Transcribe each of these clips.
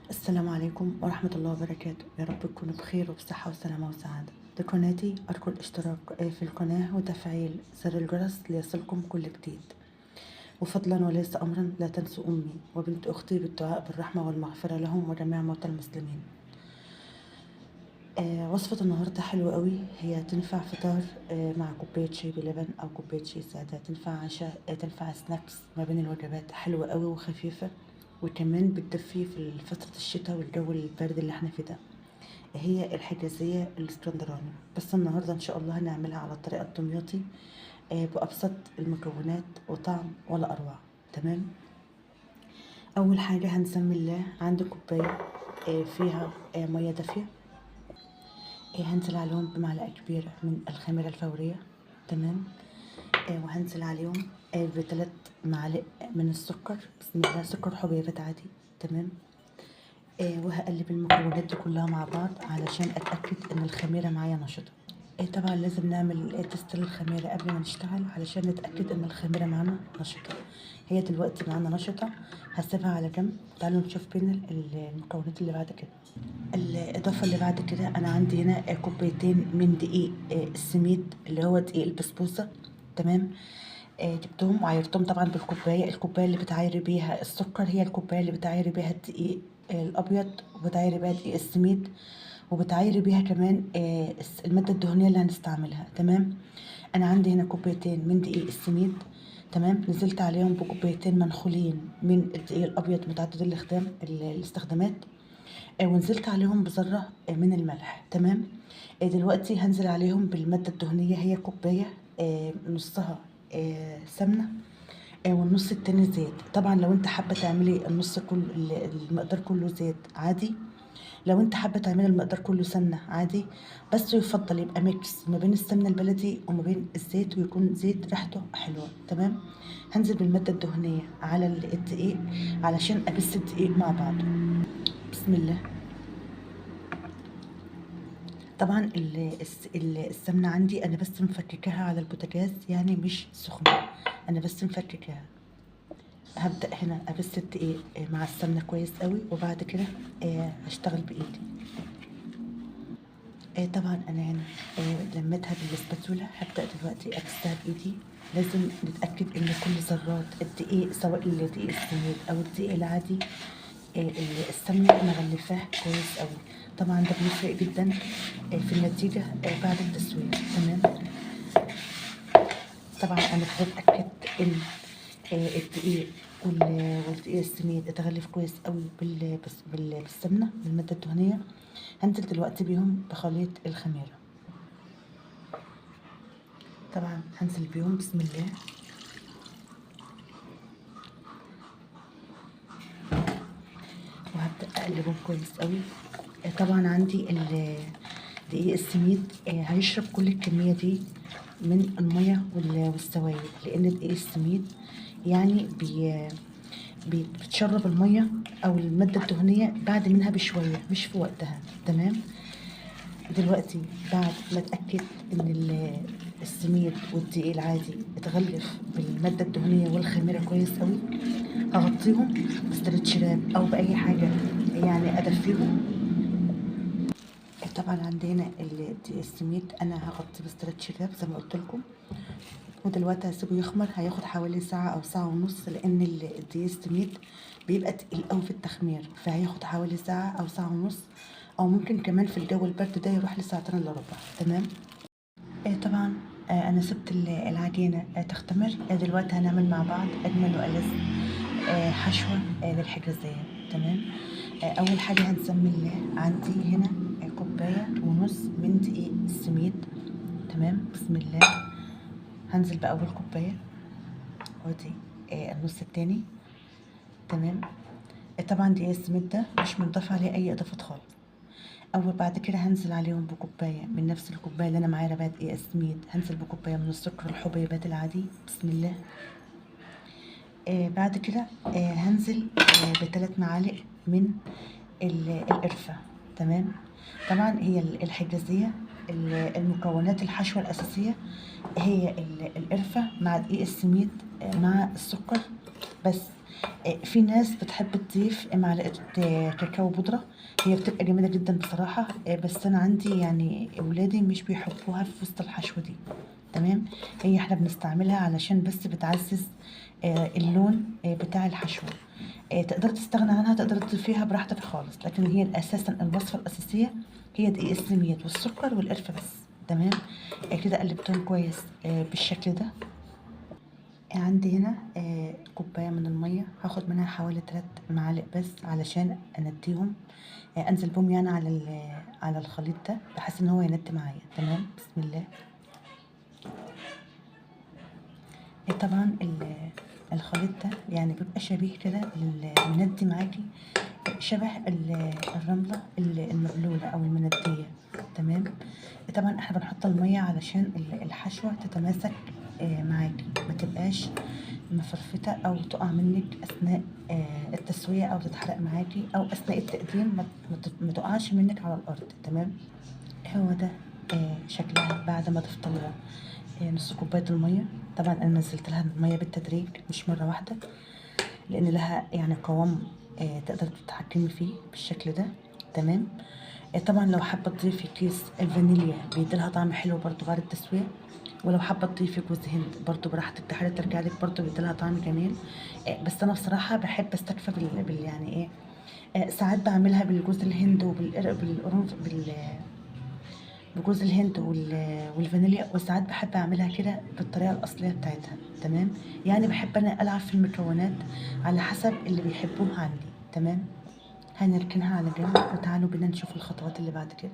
السلام عليكم ورحمة الله وبركاته. يا رب تكونوا بخير وبصحة وسلامة وسعادة. دي قناتي، أرجو الاشتراك في القناة وتفعيل زر الجرس ليصلكم كل جديد. وفضلا وليس أمرا، لا تنسوا أمي وبنت أختي بالدعاء بالرحمة والمغفرة لهم وجميع موتى المسلمين. وصفة النهاردة حلوة قوي، هي تنفع فطار مع كوباية شاي بلبن أو كوباية شاي سادة، تنفع عشاء، تنفع سناكس ما بين الوجبات، حلوة قوي وخفيفة، وكمان بتدفي في فترة الشتاء والجو البارد اللي احنا فيه ده. هي الحجازية الاسكندراني، بس النهاردة ان شاء الله هنعملها على الطريقة الدمياطي بأبسط المكونات وطعم ولا أروع. تمام. أول حاجة هنسمي الله. عندي كوباية فيها مية دافية، هنزل عليهم بمعلقة كبيرة من الخميرة الفورية. تمام. وهنزل عليهم بثلاث معالق من السكر، بسم الله، سكر حبيبات عادي. تمام. وهقلب المكونات دي كلها مع بعض علشان اتاكد ان الخميره معايا نشطه. طبعا لازم نعمل تست للخميره قبل ما نشتغل علشان نتاكد ان الخميره معانا نشطه. هي دلوقتي معانا نشطه، هسيبها على جنب. تعالوا نشوف بين المكونات اللي بعد كده. الاضافه اللي بعد كده، انا عندي هنا كوبايتين من دقيق السميد اللي هو دقيق البسبوسه. تمام. جبتهم وعايرتهم طبعا بالكوبايه، الكوبايه اللي بتعايري بيها السكر هي الكوبايه اللي بتعايري بيها الدقيق الابيض، وبتعايري بيها دقيق السميد، وبتعايري بيها كمان الماده الدهنيه اللي هنستعملها. تمام. انا عندي هنا كوبايتين من دقيق السميد. تمام. نزلت عليهم بكوبايتين منخولين من الدقيق الابيض متعدد الاستخدامات. ونزلت عليهم بذرة من الملح. تمام. دلوقتي هنزل عليهم بالمادة الدهنية، هي كوباية نصها سمنة والنص التاني زيت. طبعا لو انت حابة تعملي النص كل المقدار كله زيت عادي، لو انت حابة تعملي المقدار كله سمنة عادي، بس يفضل يبقى ميكس ما بين السمنة البلدي وما بين الزيت، ويكون زيت ريحته حلوة. تمام. هنزل بالمادة الدهنية على الدقيق علشان أبس الدقيق مع بعضه. بسم الله. طبعا السمنة عندي انا بس مفككاها على البوتاجاز، يعني مش سخنة، انا بس مفككاها. هبدأ هنا ابس الدقيق مع السمنة كويس قوي، وبعد كده هشتغل بايدي. طبعا انا هنا لميتها بالسباتولا، هبدأ دلوقتي ابسها بايدي. لازم نتأكد ان كل ذرات الدقيق، سواء الدقيق السميد او الدقيق العادي، السمنة مغلفاه كويس قوي. طبعا ده بيفرق جدا في النتيجة بعد التسوية. تمام. طبعا انا بتأكد ان الدقيق والدقيق السميد اتغلف كويس قوي بالسمنة بالمادة الدهنية. هنزل دلوقتي بيهم بخليط الخميرة. طبعا هنزل بيهم بسم الله، وهبدأ اقلبهم كويس قوي. طبعا عندي دقيق السميد هيشرب كل الكمية دي من المية والسوائل، لان دقيق السميد يعني بتشرب المية او المادة الدهنية بعد منها بشوية، مش في وقتها. تمام. دلوقتي بعد ما اتأكد ان السميد والدقيق العادي اتغلف بالمادة الدهنية والخميرة كويس قوي، هغطيهم بستريتش راب او باي حاجة يعني ادفيهم. طبعا عندي هنا السميد انا هغطيه بستريتش راب زي ما قلت لكم، ودلوقتي هسيبه يخمر، هياخد حوالي ساعة او ساعة ونص، لان الدقيق السميد بيبقى تقيل قوي في التخمير، فهياخد حوالي ساعة او ساعة ونص، او ممكن كمان في الجو البرد ده يروح لساعتين الا ربع. تمام. طبعا انا سبت العجينة تختمر. دلوقتي هنعمل مع بعض اجمل والذ حشوة للحجازية. تمام. اول حاجة هنسمي الله. عندي هنا كوباية ونص من دقيق السميد. تمام. بسم الله. هنزل بأول كوباية، ودي النص التاني. تمام. طبعا دقيق السميد ده مش مضاف عليه اي اضافات خالص. اول بعد كده هنزل عليهم بكوبايه من نفس الكوبايه اللي انا معايا ربات دقيق السميد، هنزل بكوبايه من السكر الحبيبات العادي. بسم الله. بعد كده هنزل بثلاث معالق من القرفه. تمام. طبعا هي الحجازيه المكونات الحشوة الأساسية هي القرفة مع دقيق السميد مع السكر بس. في ناس بتحب تضيف معلقة كاكاو بودرة، هي بتبقى جميلة جدا بصراحة. بس أنا عندي يعني ولادي مش بيحبوها في وسط الحشوة دي. تمام. هي احنا بنستعملها علشان بس بتعزز اللون بتاع الحشوة. تقدر تستغنى عنها، تقدر تضيفيها براحتك خالص، لكن هي اساسا الوصفة الأساسية هي دقيق السميد والسكر والقرفة بس. تمام. كده قلبتهم كويس بالشكل ده. عندي هنا كوباية من المية، هاخد منها حوالي 3 معالق بس علشان انديهم انزل بهم يعني على الخليط ده، بحيث ان هو يند معايا. تمام. بسم الله. طبعا الخليط ده يعني بيبقى شبيه كده للمندي معاكي، شبه الرملة المبلولة او المندية. تمام. طبعا احنا بنحط المية علشان الحشوة تتماسك معاكي، ما تبقاش مفرفتة او تقع منك اثناء التسوية، او تتحرق معاكي، او اثناء التقديم ما تقعش منك على الارض. تمام. هو ده شكلها بعد ما ضفت لها نص كوباية المية. طبعا انا نزلت لها المية بالتدريج مش مرة واحدة، لان لها يعني قوام تقدر تتحكمي فيه بالشكل ده. تمام. طبعا لو حابة تضيفي كيس الفانيليا بيديلها طعم حلو برضو بعد التسوية، ولو حابة تضيفي جوز هند برضو براحتك، تحري ترجع لك برضو بيديلها طعم جميل. بس انا بصراحة بحب استكفى يعني ايه، ساعات بعملها بالجوز الهند وبالقرنفل بجوز الهند والفانيليا، وساعات بحب اعملها كده بالطريقه الاصليه بتاعتها. تمام. يعني بحب انا العب في المكونات على حسب اللي بيحبوه عندي. تمام. هنركنها على جنب وتعالوا بينا نشوف الخطوات اللي بعد كده.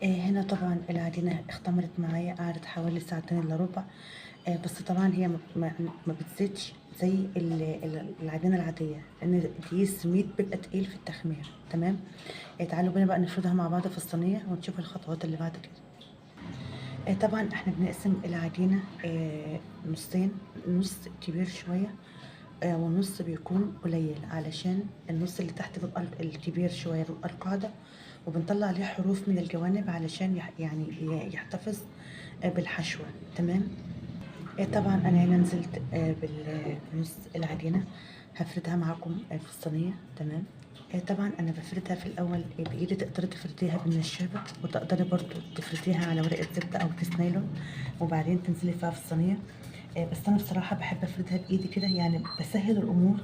هنا طبعا العجينه اختمرت معايا، قعدت حوالي ساعتين الا ربع. بس طبعا هي ما بتزيدش زي العجينه العاديه، لان دي السميد بيبقى تقيل في التخمير. تمام. تعالوا بينا بقى نفردها مع بعض في الصينيه ونشوف الخطوات اللي بعد كده. طبعا احنا بنقسم العجينة نصين، نص كبير شوية ونص بيكون قليل، علشان النص اللي تحت بيبقى الكبير شوية بيبقى القاعدة، وبنطلع عليه حروف من الجوانب علشان يعني يحتفظ بالحشوة. تمام. طبعا انا هنا نزلت بنص العجينة، هفردها معاكم في الصينية. تمام. طبعا انا بفردها في الاول بايدي، تقدري تفرديها بالنشابه، وتقدري برضو تفرديها على ورقه زبده او كيس نايلون وبعدين تنزلي فيها في الصينيه. بس انا بصراحه بحب افردها بايدي كده، يعني بسهل الامور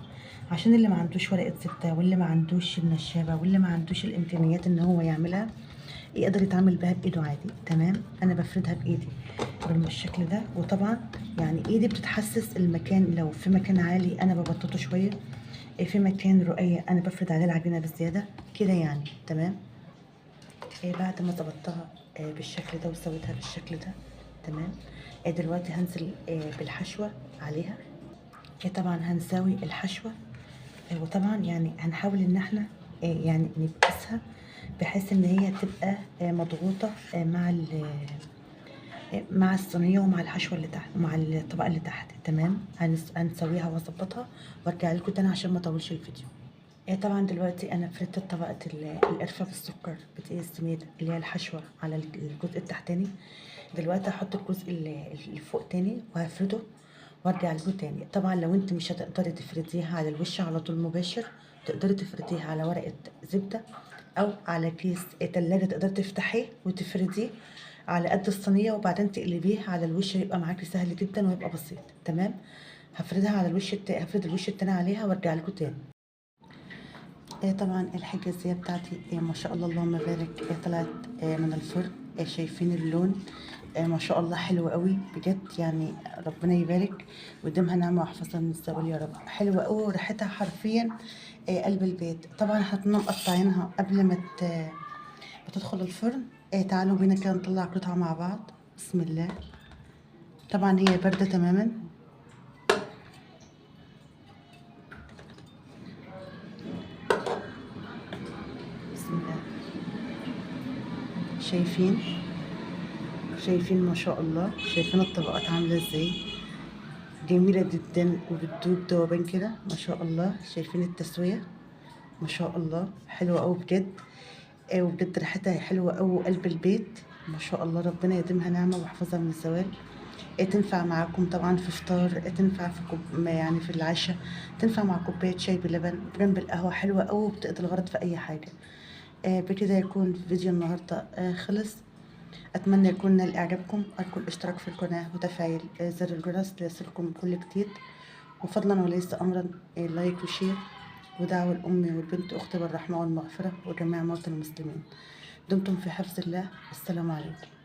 عشان اللي ما عندوش ورقه زبده، واللي ما عندوش النشابه، واللي ما عندوش الامكانيات ان هو يعملها يقدر يتعامل بها بايده عادي. تمام. انا بفردها بايدي بالشكل ده. وطبعا يعني ايدي بتتحسس المكان، لو في مكان عالي انا ببططه شويه، في مكان رقيق انا بفرد عليه العجينه بزياده كده يعني. تمام. بعد ما ظبطتها بالشكل ده وسويتها بالشكل ده. تمام. دلوقتي هنزل بالحشوه عليها. طبعا هنساوي الحشوه وطبعا يعني هنحاول ان احنا يعني نبقسها بحيث ان هي تبقى مضغوطه مع الصينيه ومع الحشوه اللي تحت ومع الطبقه اللي تحت. تمام. هنسويها واظبطها وارجع لكم تاني عشان ما اطولش الفيديو. طبعا دلوقتي انا فردت طبقه القرفه بالسكر بدقيق السميد اللي هي الحشوه على الجزء التحتاني. دلوقتي هحط الجزء اللي فوق تاني وهفرده وارجع لكم تاني. طبعا لو انت مش هتقدري تفرديها على الوش على طول مباشر، تقدري تفرديها على ورقه زبده او على كيس تلاجة، تقدري تفتحيه وتفرديه على قد الصينيه وبعدين تقلبيه على الوش، هيبقى معاكي سهل جدا ويبقى بسيط. تمام. هفردها على الوش هفرد الوش التاني عليها وارجع لكم تاني. طبعا الحجازية بتاعتي ما شاء الله اللهم بارك طلعت من الفرن. شايفين اللون ما شاء الله حلو قوي بجد، يعني ربنا يبارك ويديمها نعمة ويحفظها من الزوال يا رب. حلوة قوي وريحتها حرفيا قلب البيت. طبعا احنا كنا مقطعينها قبل ما تدخل الفرن. تعالوا بينا كده نطلع قطعة مع بعض. بسم الله. طبعا هي باردة تماما. بسم الله. شايفين ما شاء الله، شايفين الطبقات عاملة ازاي، جميلة جدا وبتدوب دوبان كده ما شاء الله. شايفين التسوية ما شاء الله حلوة قوي بجد. وبجد ريحتها حلوة أوي وقلب البيت ما شاء الله، ربنا يديمها نعمة ويحفظها من الزوال. تنفع معاكم طبعا في فطار، تنفع في يعني في العشاء، تنفع مع كوباية شاي بلبن جنب القهوة، حلوة أوي وبتقضي الغرض في أي حاجة. بكده يكون فيديو النهاردة خلص. أتمنى يكون نال إعجابكم، أرجو الاشتراك في القناة وتفعيل زر الجرس ليصلكم كل جديد، وفضلا وليس أمرا لايك وشير، ودعوة لأمي والبنت أختي بالرحمة والمغفرة وجميع موتى المسلمين. دمتم في حفظ الله. السلام عليكم.